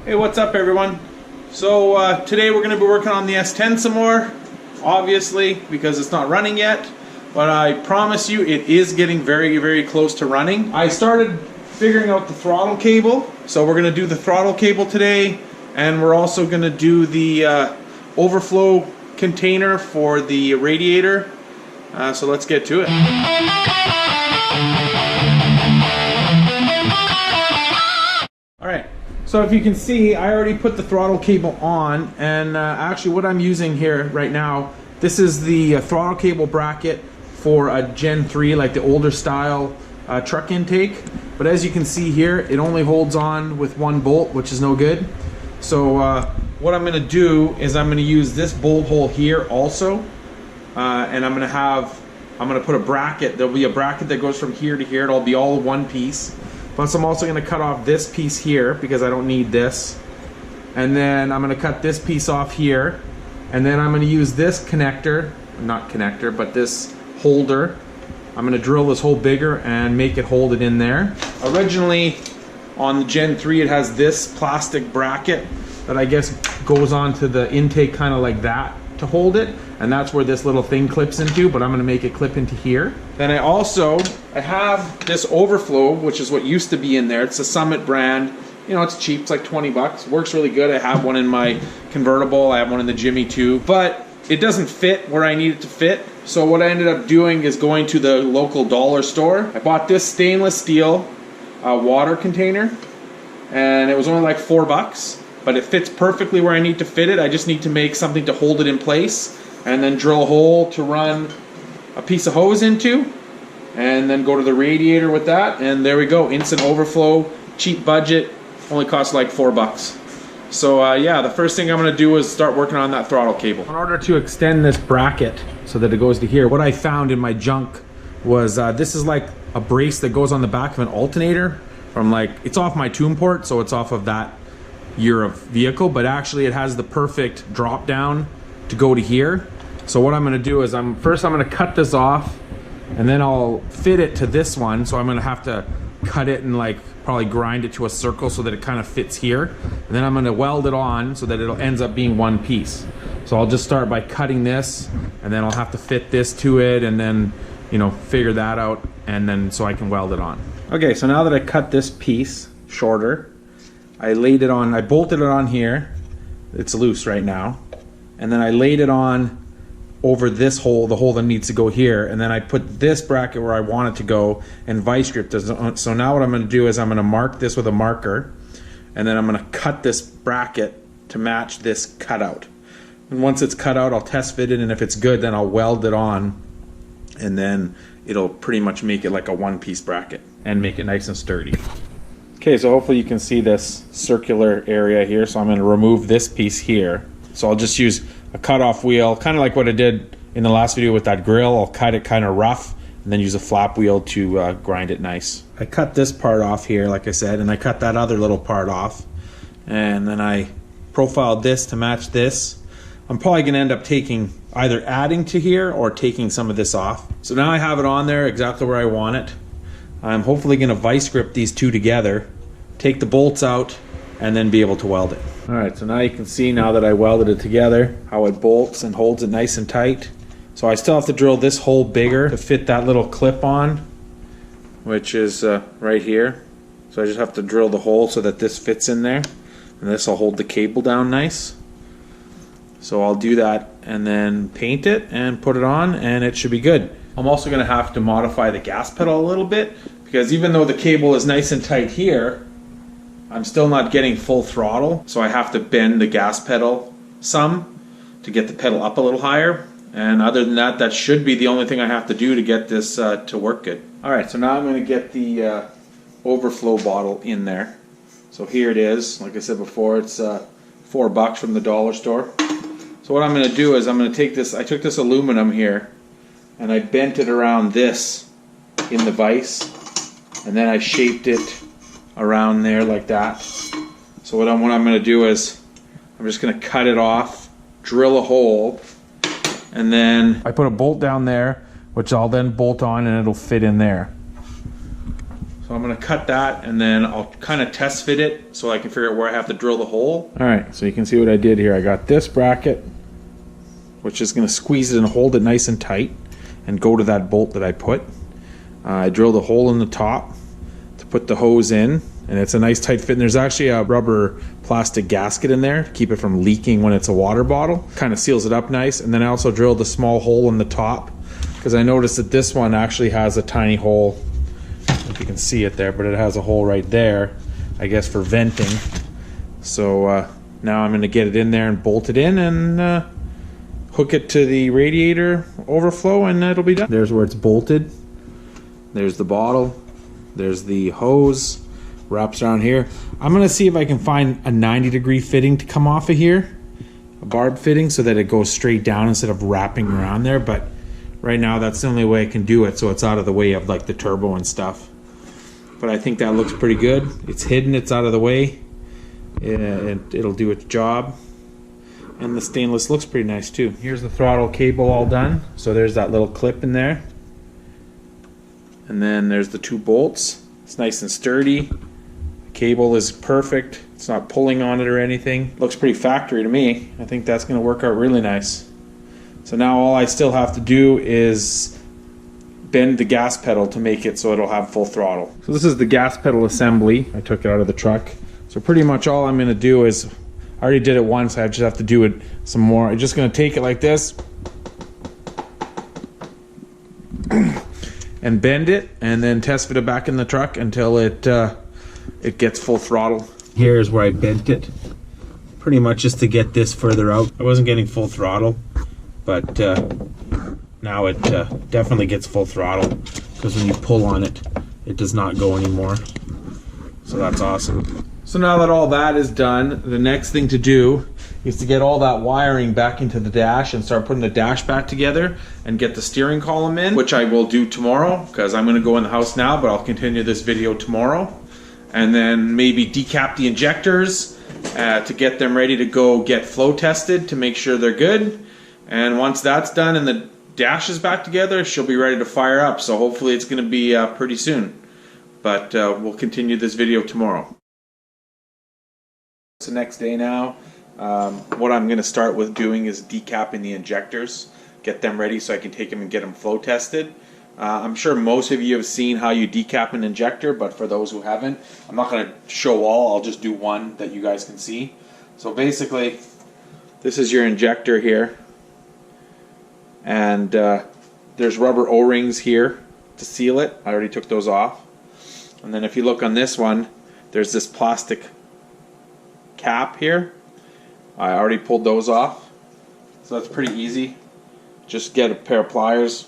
Hey, what's up everyone? So today we're going to be working on the S10 some more, obviously, because it's not running yet. But I promise you it is getting very, very close to running. I started figuring out the throttle cable. So we're going to do the throttle cable today. And we're also going to do the overflow container for the radiator. So let's get to it. Alright. So if you can see, I already put the throttle cable on, and actually what I'm using here right now, this is the throttle cable bracket for a Gen 3, like the older style truck intake. But as you can see here, it only holds on with one bolt, which is no good. So what I'm going to do is I'm going to use this bolt hole here also, and I'm going to put a bracket. There'll be a bracket that goes from here to here. It'll be all one piece. Plus I'm also going to cut off this piece here because I don't need this. And then I'm going to cut this piece off here. And then I'm going to use this connector, not connector, but this holder. I'm going to drill this hole bigger and make it hold it in there. Originally on the Gen 3 it has this plastic bracket that I guess goes onto the intake kind of like that to hold it. And that's where this little thing clips into, but I'm going to make it clip into here. Then I have this Overflow, which is what used to be in there. It's a Summit brand. You know, it's cheap. It's like 20 bucks. Works really good. I have one in my convertible. I have one in the Jimmy too. But it doesn't fit where I need it to fit. So what I ended up doing is going to the local dollar store. I bought this stainless steel water container. And it was only like 4 bucks. But it fits perfectly where I need to fit it. I just need to make something to hold it in place. And then drill a hole to run a piece of hose into. And then go to the radiator with that. And there we go. Instant overflow. Cheap budget. Only costs like 4 bucks. So yeah, the first thing I'm going to do is start working on that throttle cable. In order to extend this bracket so that it goes to here, what I found in my junk was this is like a brace that goes on the back of an alternator. From like, it's off my tune port, so it's off of that year of vehicle. But actually it has the perfect drop down to go to here. So what I'm going to do is first I'm going to cut this off, and then I'll fit it to this one. So I'm going to have to cut it and like probably grind it to a circle so that it kind of fits here. And then I'm going to weld it on so that it ends up being one piece. So I'll just start by cutting this, and then I'll have to fit this to it, and then, you know, figure that out, and then so I can weld it on. Okay, so now that I cut this piece shorter, I bolted it on here. It's loose right now. And then I laid it on over this hole, the hole that needs to go here, and then I put this bracket where I want it to go and vice gripped it. So now what I'm going to do is I'm going to mark this with a marker, and then I'm going to cut this bracket to match this cutout. And once it's cut out, I'll test fit it, and if it's good, then I'll weld it on, and then it'll pretty much make it like a one-piece bracket and make it nice and sturdy. Okay, so hopefully you can see this circular area here. So I'm going to remove this piece here. So I'll just use a cutoff wheel, kind of like what I did in the last video with that grill. I'll cut it kind of rough and then use a flap wheel to grind it nice. I cut this part off here, like I said, and I cut that other little part off. And then I profiled this to match this. I'm probably going to end up either adding to here or taking some of this off. So now I have it on there exactly where I want it. I'm hopefully going to vice grip these two together, take the bolts out, and then be able to weld it. Alright, so now you can see, now that I welded it together, how it bolts and holds it nice and tight. So I still have to drill this hole bigger to fit that little clip on, which is right here. So I just have to drill the hole so that this fits in there, and this will hold the cable down nice. So I'll do that and then paint it and put it on, and it should be good. I'm also going to have to modify the gas pedal a little bit, because even though the cable is nice and tight here, I'm still not getting full throttle, so I have to bend the gas pedal some to get the pedal up a little higher. And other than that, that should be the only thing I have to do to get this to work good. Alright, so now I'm going to get the overflow bottle in there. So here it is. Like I said before, it's 4 bucks from the dollar store. So what I'm going to do is I'm going to take this, I took this aluminum here, and I bent it around this in the vise, and then I shaped it around there like that. So what I'm going to do is I'm just going to cut it off, drill a hole, and then I put a bolt down there, which I'll then bolt on, and it'll fit in there. So I'm gonna cut that and then I'll kind of test fit it so I can figure out where I have to drill the hole. All right, so you can see what I did here. I got this bracket, which is gonna squeeze it and hold it nice and tight and go to that bolt that I put. I drilled a hole in the top to put the hose in, and it's a nice tight fit. And there's actually a rubber plastic gasket in there to keep it from leaking when it's a water bottle. Kind of seals it up nice. And then I also drilled a small hole in the top because I noticed that this one actually has a tiny hole. If you can see it there, but it has a hole right there, I guess for venting. So now I'm going to get it in there and bolt it in and hook it to the radiator overflow, and it'll be done. There's where it's bolted. There's the bottle. There's the hose. Wraps around here. I'm going to see if I can find a 90-degree fitting to come off of here, a barb fitting, so that it goes straight down instead of wrapping around there. But right now that's the only way I can do it, so it's out of the way of like the turbo and stuff. But I think that looks pretty good. It's hidden, it's out of the way, and it'll do its job. And the stainless looks pretty nice too. Here's the throttle cable all done. So there's that little clip in there. And then there's the two bolts. It's nice and sturdy. The cable is perfect. It's not pulling on it or anything. Looks pretty factory to me. I think that's going to work out really nice. So now all I still have to do is bend the gas pedal to make it so it'll have full throttle. So this is the gas pedal assembly. I took it out of the truck. So pretty much all I'm going to do is, I already did it once, I just have to do it some more. I'm just going to take it like this and bend it and then test fit it back in the truck until it gets full throttle. Here's where I bent it, pretty much just to get this further out. I wasn't getting full throttle, but now it definitely gets full throttle, because when you pull on it, it does not go anymore. So that's awesome. So now that all that is done, the next thing to do is to get all that wiring back into the dash and start putting the dash back together and get the steering column in, which I will do tomorrow because I'm going to go in the house now, but I'll continue this video tomorrow. And then maybe decap the injectors to get them ready to go get flow tested to make sure they're good. And once that's done and the dash is back together, she'll be ready to fire up. So hopefully it's going to be pretty soon. But we'll continue this video tomorrow. It's the next day now. What I'm going to start with doing is decapping the injectors, get them ready so I can take them and get them flow tested. I'm sure most of you have seen how you decap an injector, but for those who haven't, I'm not going to show all, I'll just do one that you guys can see. So basically, this is your injector here, and there's rubber O-rings here to seal it. I already took those off. And then if you look on this one, there's this plastic cap here. I already pulled those off, so that's pretty easy. Just get a pair of pliers,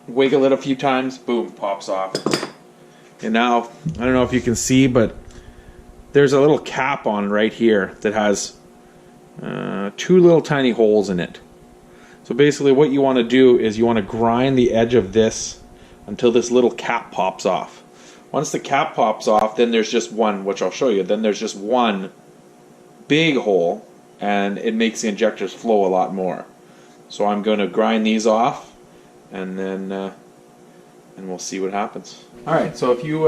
wiggle it a few times, boom, pops off. And now, I don't know if you can see, but there's a little cap on right here that has two little tiny holes in it. So basically what you want to do is you want to grind the edge of this until this little cap pops off. Once the cap pops off, then there's just one, which I'll show you, then there's just one big hole, and it makes the injectors flow a lot more. So I'm going to grind these off, and then and we'll see what happens. Alright, so if you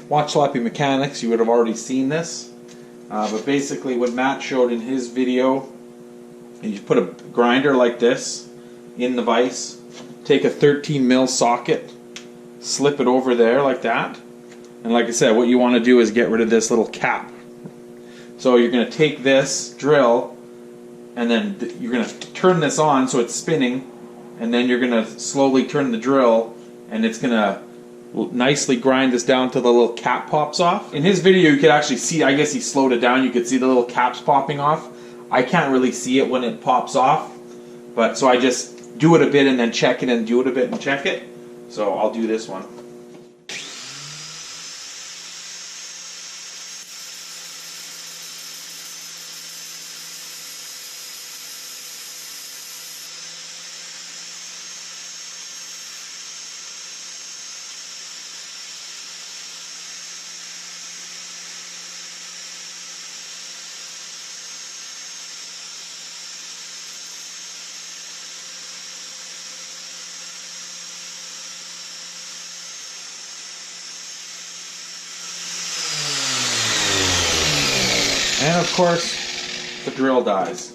watch Sloppy Mechanics, you would have already seen this. But basically what Matt showed in his video, you put a grinder like this in the vise, take a 13 mil socket, slip it over there like that, and like I said, what you want to do is get rid of this little cap. So you're going to take this drill, and then you're going to turn this on so it's spinning, and then you're going to slowly turn the drill, and it's going to nicely grind this down till the little cap pops off. In his video you could actually see, I guess he slowed it down, you could see the little caps popping off. I can't really see it when it pops off, but so I just do it a bit and then check it and do it a bit and check it. So I'll do this one. And of course, the drill dies.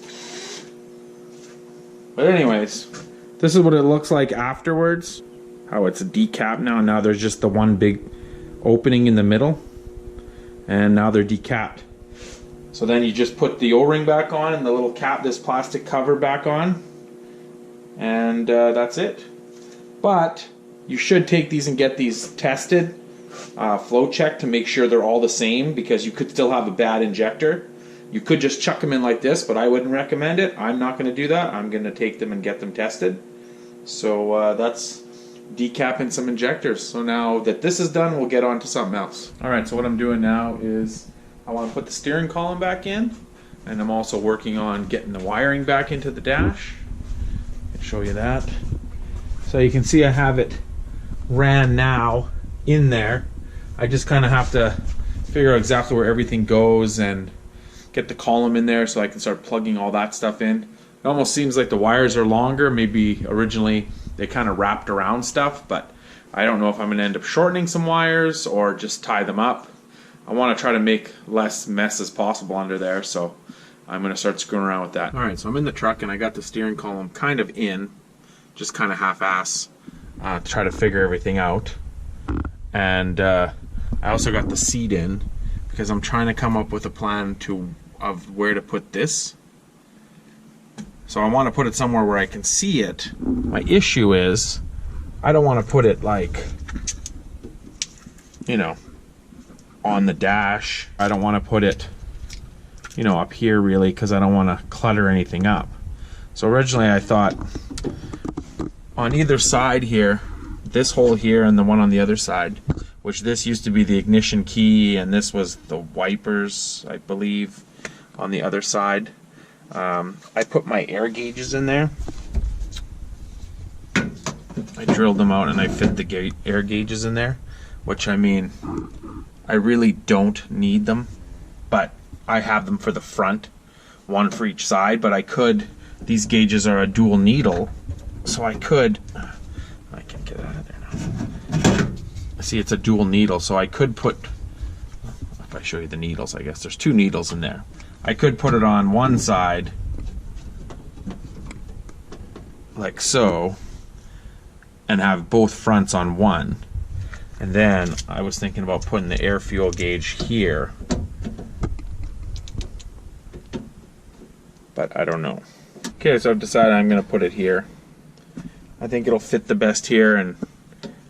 But anyways, this is what it looks like afterwards. How it's a decap now. Now there's just the one big opening in the middle. And now they're decapped. So then you just put the O-ring back on and the little cap, this plastic cover back on. And that's it. But you should take these and get these tested. Flow check to make sure they're all the same, because you could still have a bad injector. You could just chuck them in like this, but I wouldn't recommend it. I'm not going to do that. I'm going to take them and get them tested. So that's decapping some injectors. So now that this is done, we'll get on to something else. Alright, so what I'm doing now is I want to put the steering column back in, and I'm also working on getting the wiring back into the dash. I'll show you that. So you can see I have it ran now in there. I just kind of have to figure out exactly where everything goes and get the column in there so I can start plugging all that stuff in. It almost seems like the wires are longer. Maybe originally they kind of wrapped around stuff, but I don't know if I'm going to end up shortening some wires or just tie them up. I want to try to make less mess as possible under there, so I'm going to start screwing around with that. Alright, so I'm in the truck and I got the steering column kind of in, just kind of half-ass, to try to figure everything out. And I also got the seat in because I'm trying to come up with a plan of where to put this. So I want to put it somewhere where I can see it. My issue is I don't want to put it like, you know, on the dash. I don't want to put it, you know, up here really, because I don't want to clutter anything up. So originally I thought on either side here, this hole here and the one on the other side, which this used to be the ignition key and this was the wipers, I believe, on the other side. I put my air gauges in there. I drilled them out and I fit the air gauges in there, which, I mean, I really don't need them, but I have them for the front, one for each side. But I could, these gauges are a dual needle, so I could, I can't get out of there now. See, it's a dual needle, so I could put, if I show you the needles, I guess there's two needles in there. I could put it on one side, like so, and have both fronts on one. And then I was thinking about putting the air fuel gauge here, but I don't know. Okay, so I've decided I'm going to put it here. I think it'll fit the best here, and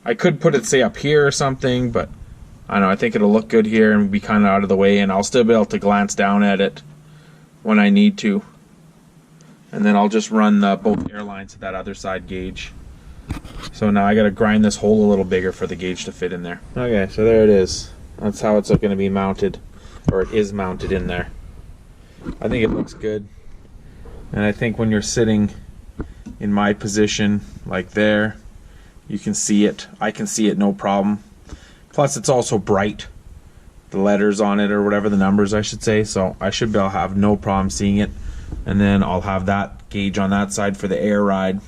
I could put it, say, up here or something, but I don't know, I think it'll look good here and be kind of out of the way, and I'll still be able to glance down at it when I need to. And then I'll just run both air lines to that other side gauge. So now I got to grind this hole a little bigger for the gauge to fit in there. Okay, so there it is. That's how it's going to be mounted, or it is mounted in there. I think it looks good. And I think when you're sitting in my position, like there, you can see it. I can see it no problem. Plus it's also bright, the letters on it, or whatever, the numbers I should say, so I should be able to have no problem seeing it. And then I'll have that gauge on that side for the air ride,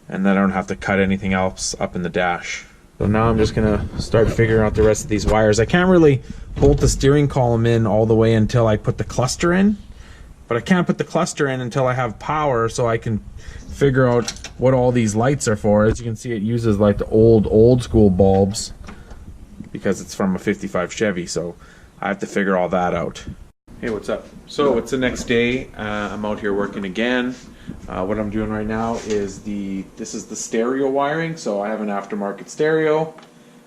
and then I don't have to cut anything else up in the dash. So now I'm just gonna start figuring out the rest of these wires. I can't really bolt the steering column in all the way until I put the cluster in, but I can't put the cluster in until I have power, so I can figure out what all these lights are for. As you can see, it uses like the old school bulbs because it's from a 55 Chevy, so I have to figure all that out. Hey, what's up? So it's the next day. I'm out here working again. What I'm doing right now is this is the stereo wiring. So I have an aftermarket stereo,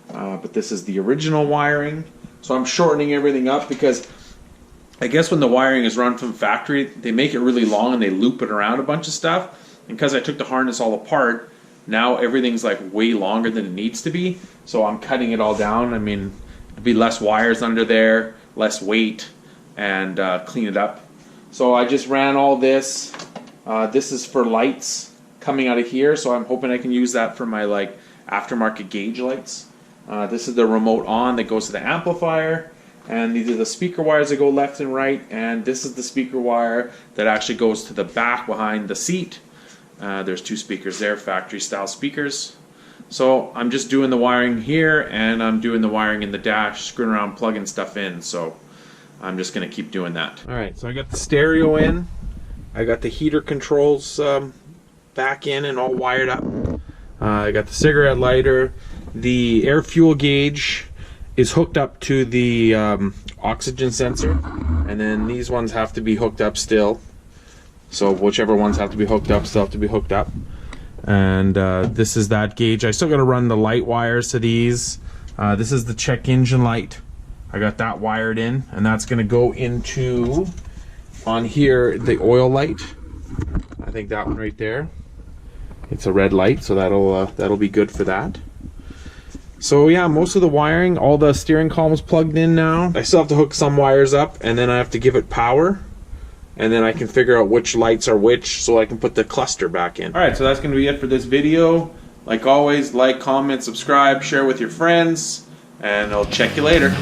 but this is the original wiring. So I'm shortening everything up because I guess when the wiring is run from factory, they make it really long and they loop it around a bunch of stuff. And because I took the harness all apart, now everything's like way longer than it needs to be. So I'm cutting it all down. I mean, it'd be less wires under there, less weight, and clean it up. So I just ran all this. This is for lights coming out of here, so I'm hoping I can use that for my like aftermarket gauge lights. This is the remote on that goes to the amplifier, and these are the speaker wires that go left and right, and this is the speaker wire that actually goes to the back behind the seat. There's two speakers there, factory style speakers. So I'm just doing the wiring here, and I'm doing the wiring in the dash, screwing around, plugging stuff in. So I'm just going to keep doing that. All right, so I got the stereo in. I got the heater controls back in and all wired up. I got the cigarette lighter. The air fuel gauge is hooked up to the oxygen sensor, and then these ones have to be hooked up still. So whichever ones have to be hooked up still have to be hooked up. And this is that gauge. I still got to run the light wires to these. This is the check engine light. I got that wired in, and that's going to go into, on here, the oil light. I think that one right there. It's a red light, so that'll be good for that. So yeah, most of the wiring, all the steering columns plugged in now. I still have to hook some wires up, and then I have to give it power, and then I can figure out which lights are which, so I can put the cluster back in. All right, so that's going to be it for this video. Like always, like, comment, subscribe, share with your friends, and I'll check you later.